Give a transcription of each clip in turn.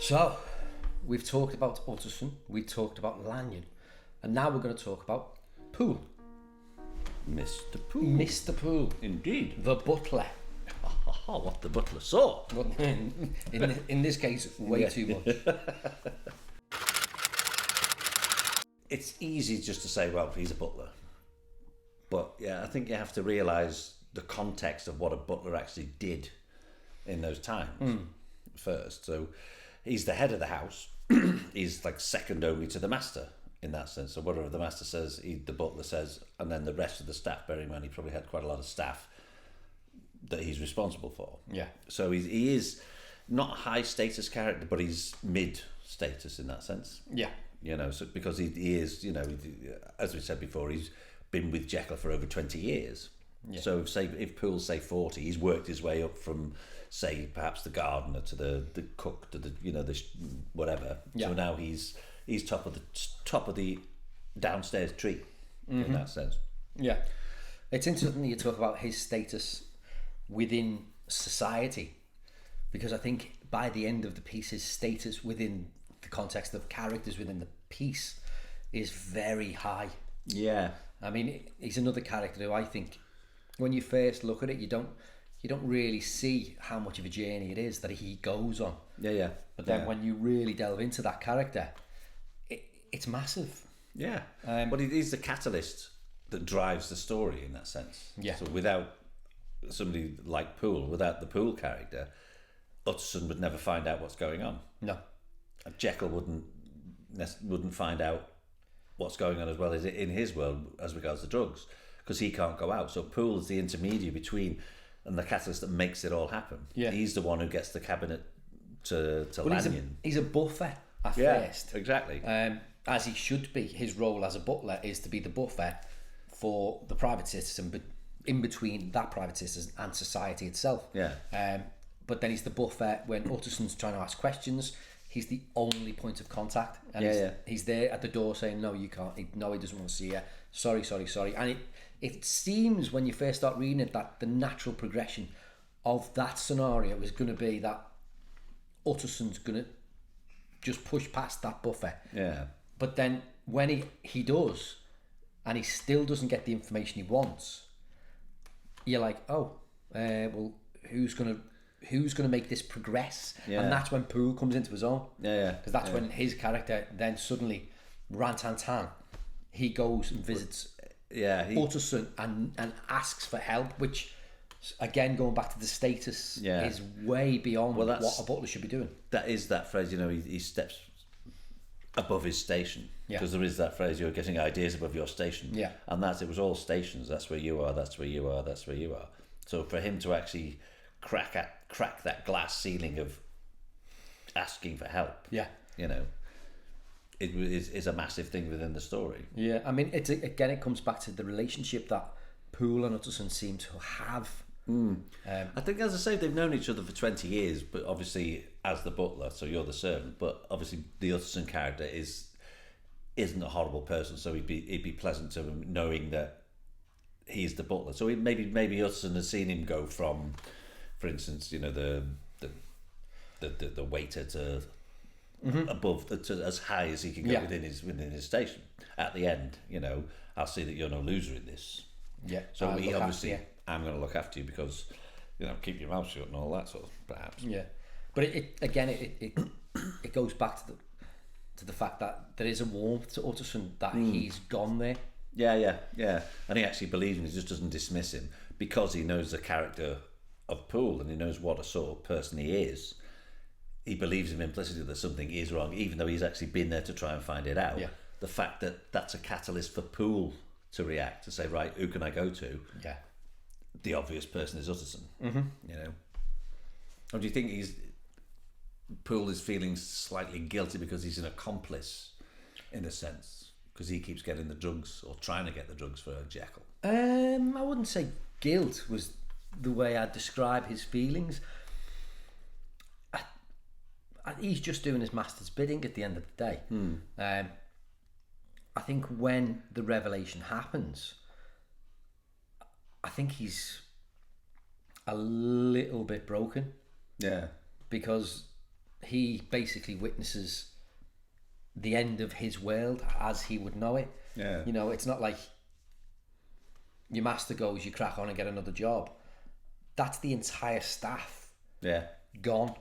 So, we've talked about Utterson, we talked about Lanyon, and now we're going to talk about Poole. Mr. Poole. Mr. Poole. Indeed. The butler. Oh, what the butler saw. But in this case, way too much. It's easy just to say, well, he's a butler. But yeah, I think you have to realise the context of what a butler actually did in those times first. So he's the head of the house. He's like second only to the master in that sense. So whatever the master says, the butler says, and then the rest of the staff, bearing in mind he probably had quite a lot of staff that he's responsible for. Yeah. So he is not a high status character, but he's mid status in that sense. Yeah. You know, so because he is, you know, as we said before, he's been with Jekyll for over 20 years. Yeah. So if Poole's say 40, he's worked his way up from, say, perhaps the gardener to the cook to the whatever. Yeah. So now he's top of the downstairs tree in that sense. Yeah. It's interesting that you talk about his status within society, because I think by the end of the piece, his status within the context of characters within the piece is very high. Yeah. I mean, he's another character who I think when you first look at it, you don't really see how much of a journey it is that he goes on. Yeah, yeah. But then when you really delve into that character, it's massive. Yeah. But he's the catalyst that drives the story in that sense. Yeah. So without somebody like Poole, without the Poole character, Utterson would never find out what's going on. No. Jekyll wouldn't find out what's going on as well as in his world as regards to drugs, because he can't go out. So Poole is the intermediary between and the catalyst that makes it all happen. Yeah. He's the one who gets the cabinet to Lanyon. He's a buffer at first. Exactly. As he should be. His role as a butler is to be the buffer for the private citizen, but in between that private citizen and society itself. Yeah. But then he's the buffer when Utterson's trying to ask questions. He's the only point of contact, and he's there at the door saying, no, you can't, no, he doesn't want to see you, sorry. And it seems when you first start reading it that the natural progression of that scenario is going to be that Utterson's going to just push past that buffer. Yeah. But then when he does, and he still doesn't get the information he wants, you're like, well, who's going to make this progress? Yeah. And that's when Poole comes into his own. Yeah. Because that's when his character then suddenly ran. He goes and visits Utterson and asks for help, which again, going back to the status, is way beyond what a butler should be doing. That is that phrase, you know, he steps above his station. Because there is that phrase, you're getting ideas above your station. Yeah. And it was all stations. That's where you are, that's where you are, that's where you are. So for him to actually crack that glass ceiling of asking for help, you know, it is a massive thing within the story. Yeah, I mean, it comes back to the relationship that Poole and Utterson seem to have. I think, as I say, they've known each other for 20 years, but obviously as the butler, so you're the servant, but obviously the Utterson character isn't a horrible person, so it'd be pleasant to him knowing that he's the butler. So maybe Utterson has seen him go from, for instance, you know, the waiter to above, to as high as he can go within his station. At the end, you know, I'll see that you're no loser in this. Yeah. So he obviously, I'm going to look after you because, you know, keep your mouth shut and all that sort of, perhaps. Yeah, but it goes back to the fact that there is a warmth to Utterson that he's gone there. Yeah, and he actually believes him. He just doesn't dismiss him because he knows the character of Poole and he knows what a sort of person he is. He believes him implicitly that something is wrong, even though he's actually been there to try and find it out. Yeah. The fact that that's a catalyst for Poole to react, to say, right, who can I go to? Yeah. The obvious person is Utterson. You know. Or do you think Poole is feeling slightly guilty because he's an accomplice, in a sense, because he keeps getting the drugs or trying to get the drugs for Jekyll? I wouldn't say guilt was the way I'd describe his feelings. He's just doing his master's bidding at the end of the day. I think when the revelation happens, I think he's a little bit broken. Yeah. Because he basically witnesses the end of his world as he would know it. Yeah. You know, it's not like your master goes, you crack on and get another job. That's the entire staff gone.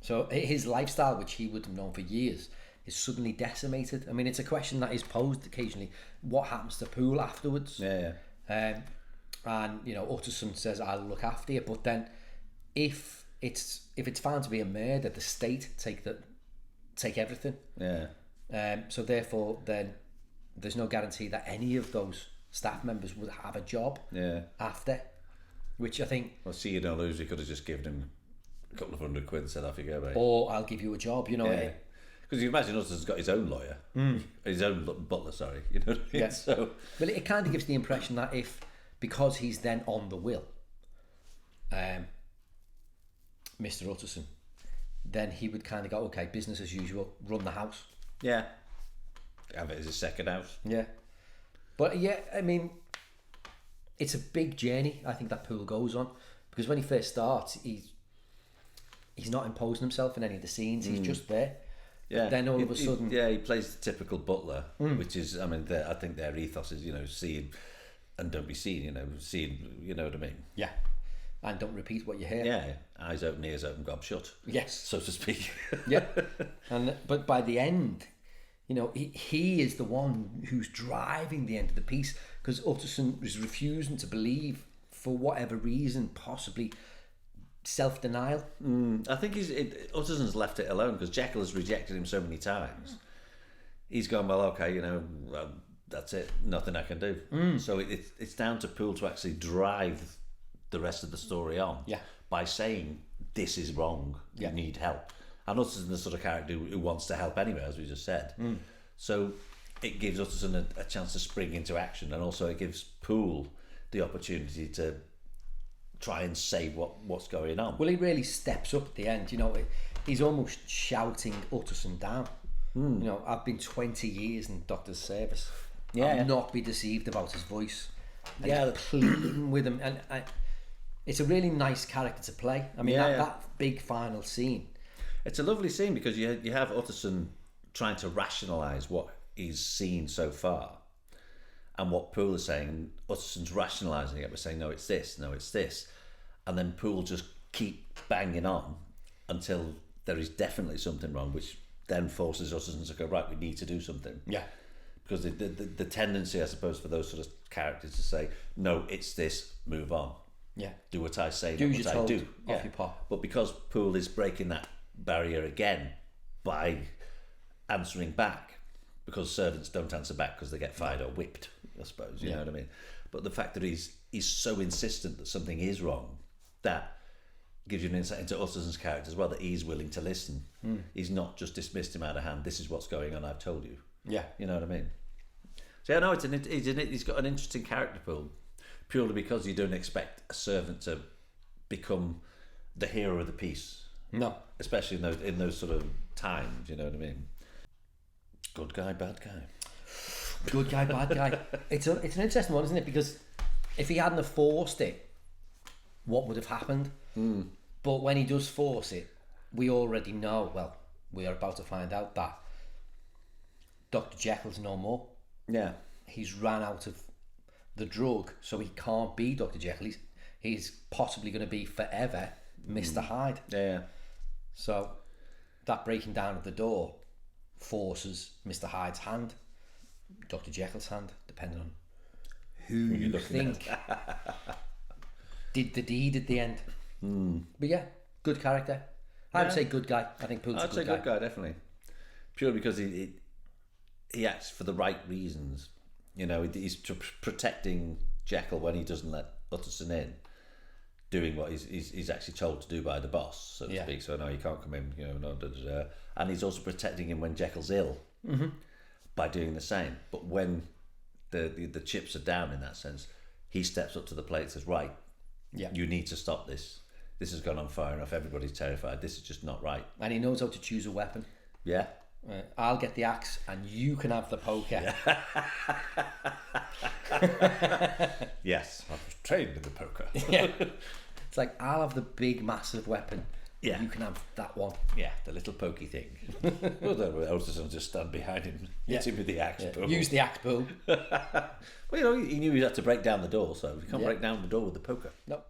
So his lifestyle, which he would have known for years, is suddenly decimated. I mean, it's a question that is posed occasionally. What happens to Poole afterwards? And, you know, Utterson says, I'll look after you. But then if it's found to be a murder, the state take everything. So therefore, then there's no guarantee that any of those staff members would have a job after, which I think... Well, see, you don't lose. You could have just given him a couple of £100 and said, off you go, mate. Or I'll give you a job, you know. Because you imagine Utterson's got his own lawyer, his own butler, sorry. You know what I mean? So, well, it kind of gives the impression that because he's then on the will, Mr. Utterson, then he would kind of go, okay, business as usual, run the house. Yeah. Have it as a second house. Yeah. But yeah, I mean, it's a big journey, I think, that Poole goes on. Because when he first starts, he's not imposing himself in any of the scenes, he's just there. Yeah. Then all of a sudden... he plays the typical butler, which is, I mean, I think their ethos is, you know, see and don't be seen, you know, seeing, you know what I mean? Yeah. And don't repeat what you hear. Yeah. Eyes open, ears open, gob shut. Yes. So to speak. Yeah. But by the end, you know, he is the one who's driving the end of the piece, because Utterson is refusing to believe, for whatever reason, possibly self-denial. I think Utterson's left it alone because Jekyll has rejected him so many times. He's gone, well, okay, you know, that's it, nothing I can do. So it's down to Poole to actually drive the rest of the story on by saying, this is wrong, you need help. And Utterson's the sort of character who wants to help anyway, as we just said. So it gives Utterson a chance to spring into action, and also it gives Poole the opportunity to try and say what's going on. Well, he really steps up at the end, you know. He's almost shouting Utterson down. You know, I've been 20 years in Doctor's service. I'll not be deceived about his voice. And pleading with him. And it's a really nice character to play. I mean, that big final scene. It's a lovely scene because you have Utterson trying to rationalise what he's seen so far and what Poole is saying. Utterson's rationalising it by saying, no, it's this, no, it's this. And then Poole just keep banging on until there is definitely something wrong, which then forces Utterson to go, right, we need to do something. Yeah. Because the tendency, I suppose, for those sort of characters to say, no, it's this, move on. Yeah. Do what I say, do not what I told, do. Off your pop. But because Poole is breaking that barrier again by answering back, because servants don't answer back because they get fired or whipped, I suppose, you know what I mean? But the fact that he's so insistent that something is wrong, that gives you an insight into Utterson's character as well, that he's willing to listen. He's not just dismissed him out of hand, this is what's going on, I've told you. Yeah. You know what I mean? So yeah, no, he's got an interesting character, Poole, purely because you don't expect a servant to become the hero of the piece. No. Especially in those sort of times, you know what I mean? Good guy, bad guy. Good guy, bad guy. It's an interesting one, isn't it? Because if he hadn't have forced it, what would have happened? But when he does force it, we already know, well, we are about to find out that Dr. Jekyll's no more. Yeah. He's ran out of the drug, so he can't be Dr. Jekyll. He's possibly going to be forever Mr. Hyde. Yeah. So that breaking down of the door forces Mr. Hyde's hand, Dr. Jekyll's hand, depending on who you think did the deed at the end. But yeah, good character. I would say good guy. I think Poole's a good guy. I'd say good guy, definitely. Purely because he acts for the right reasons. You know, he's protecting Jekyll when he doesn't let Utterson in, doing what he's actually told to do by the boss, so to speak. So no, you can't come in. You know, no, and he's also protecting him when Jekyll's ill by doing the same. But when the chips are down in that sense, he steps up to the plate and says, right, you need to stop this. This has gone on far enough. Everybody's terrified. This is just not right. And he knows how to choose a weapon. Yeah. I'll get the axe and you can have the poker. Yes, I've trained in the poker. Yeah. It's like, I'll have the big massive weapon Yeah. You can have that one. Yeah, the little pokey thing. Although Otis will just stand behind him, hit him with the axe. Yeah. Use the axe pull. Well, he knew he had to break down the door, so you can't break down the door with the poker. No.